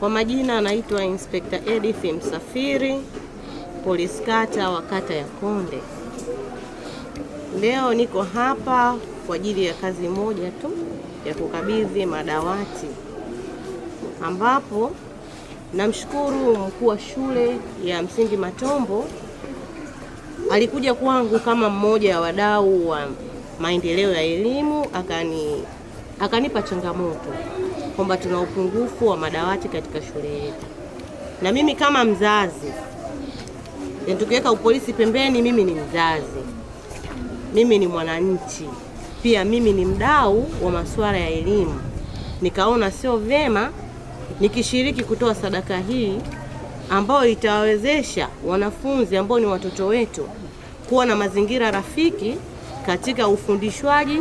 Kwa majina anaitwa Inspector Edith Msafiri, polisi kata wa kata ya Konde. Leo niko hapa kwa ajili ya kazi moja tu ya kukabidhi madawati, ambapo namshukuru mkuu wa shule ya msingi Matombo alikuja kwangu kama mmoja wa wadau wa maendeleo ya elimu, akanipa changamoto kwamba tuna upungufu wa madawati katika shule yetu. Na mimi kama mzazi, tukiweka upolisi pembeni, mimi ni mzazi, mimi ni mwananchi, pia mimi ni mdau wa masuala ya elimu. Nikaona sio vyema nikishiriki kutoa sadaka hii ambayo itawawezesha wanafunzi ambao ni watoto wetu kuwa na mazingira rafiki katika ufundishwaji,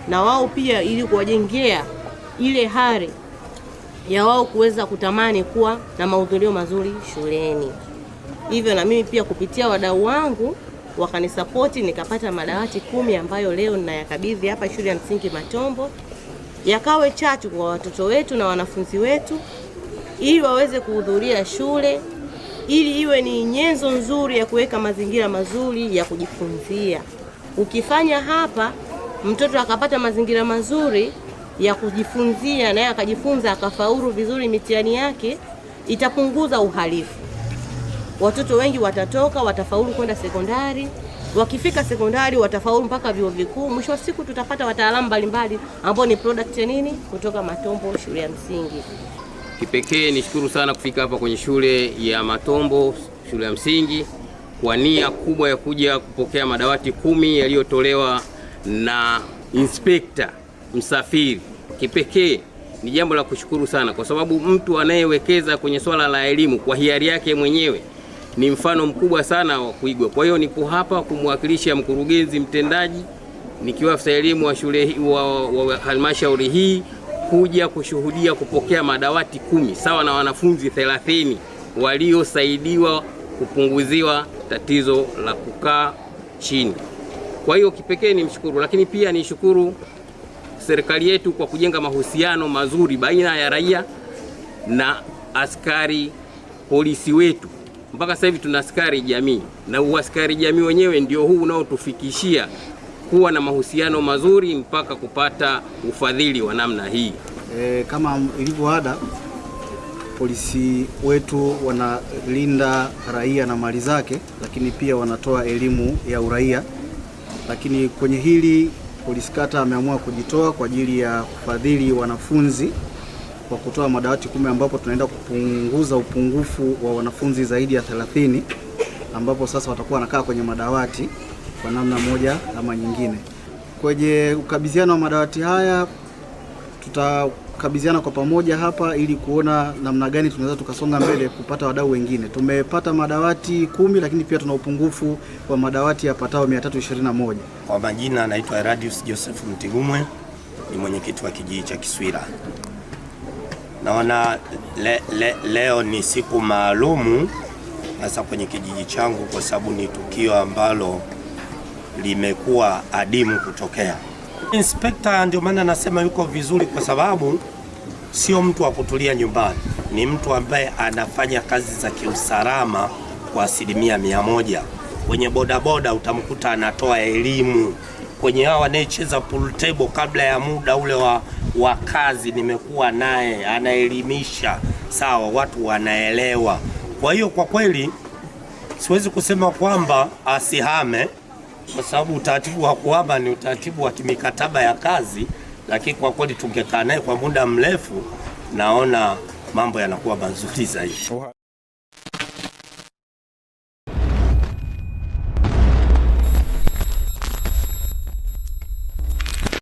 na wao pia ili kuwajengea ile hali ya wao kuweza kutamani kuwa na mahudhurio mazuri shuleni. Hivyo na mimi pia kupitia wadau wangu wakanisapoti, nikapata madawati 10 ambayo leo ninayakabidhi hapa shule ya msingi Matombo, yakawe chachu kwa watoto wetu na wanafunzi wetu ili waweze kuhudhuria shule, ili iwe ni nyenzo nzuri ya kuweka mazingira mazuri ya kujifunzia. Ukifanya hapa mtoto akapata mazingira mazuri ya kujifunzia, naye akajifunza akafaulu vizuri mitihani yake, itapunguza uhalifu. Watoto wengi watatoka, watafaulu kwenda sekondari. Wakifika sekondari watafaulu mpaka vyuo vikuu. Mwisho wa siku tutapata wataalamu mbalimbali ambao ni product ya nini kutoka Matombo shule ya msingi. Kipekee nishukuru sana kufika hapa kwenye shule ya Matombo shule ya msingi kwa nia kubwa ya kuja kupokea madawati 10 yaliyotolewa na Inspector Msafiri. Kipekee ni jambo la kushukuru sana, kwa sababu mtu anayewekeza kwenye swala la elimu kwa hiari yake mwenyewe ni mfano mkubwa sana wa kuigwa. Kwa hiyo nipo hapa kumwakilisha mkurugenzi mtendaji nikiwa afisa elimu wa shule wa halmashauri hii kuja kushuhudia kupokea madawati 10 sawa na wanafunzi 30 waliosaidiwa kupunguziwa tatizo la kukaa chini. Kwa hiyo kipekee ni mshukuru, lakini pia ni shukuru serikali yetu kwa kujenga mahusiano mazuri baina ya raia na askari polisi wetu. Mpaka sasa hivi tuna askari jamii, na askari jamii wenyewe ndio huu unaotufikishia kuwa na mahusiano mazuri mpaka kupata ufadhili wa namna hii. Kama ilivyo ada, polisi wetu wanalinda raia na mali zake, lakini pia wanatoa elimu ya uraia. Lakini kwenye hili polisi kata ameamua kujitoa kwa ajili ya kufadhili wanafunzi kwa kutoa madawati 10, ambapo tunaenda kupunguza upungufu wa wanafunzi zaidi ya 30, ambapo sasa watakuwa wanakaa kwenye madawati kwa namna moja ama nyingine. Kwenye ukabidhiano wa madawati haya tutakabidhiana kwa pamoja hapa ili kuona namna gani tunaweza tukasonga mbele kupata wadau wengine. Tumepata madawati 10, lakini pia tuna upungufu wa madawati yapatao 321. Kwa majina anaitwa Eradius Joseph Mtigumwe, ni mwenyekiti wa kijiji cha Kiswira. Naona leo ni siku maalumu hasa kwenye kijiji changu, kwa sababu ni tukio ambalo limekuwa adimu kutokea. Inspector ndio maana nasema yuko vizuri, kwa sababu sio mtu wa kutulia nyumbani, ni mtu ambaye anafanya kazi za kiusalama kwa 100%. Kwenye bodaboda utamkuta anatoa elimu, kwenye hao anayecheza pool table kabla ya muda ule wa kazi nimekuwa naye anaelimisha, sawa, watu wanaelewa. Kwa hiyo kwa kweli siwezi kusema kwamba asihame, kwa sababu utaratibu wa kuhama ni utaratibu wa kimikataba ya kazi, lakini kwa kweli tungekaa naye kwa muda mrefu, naona mambo yanakuwa mazuri zaidi.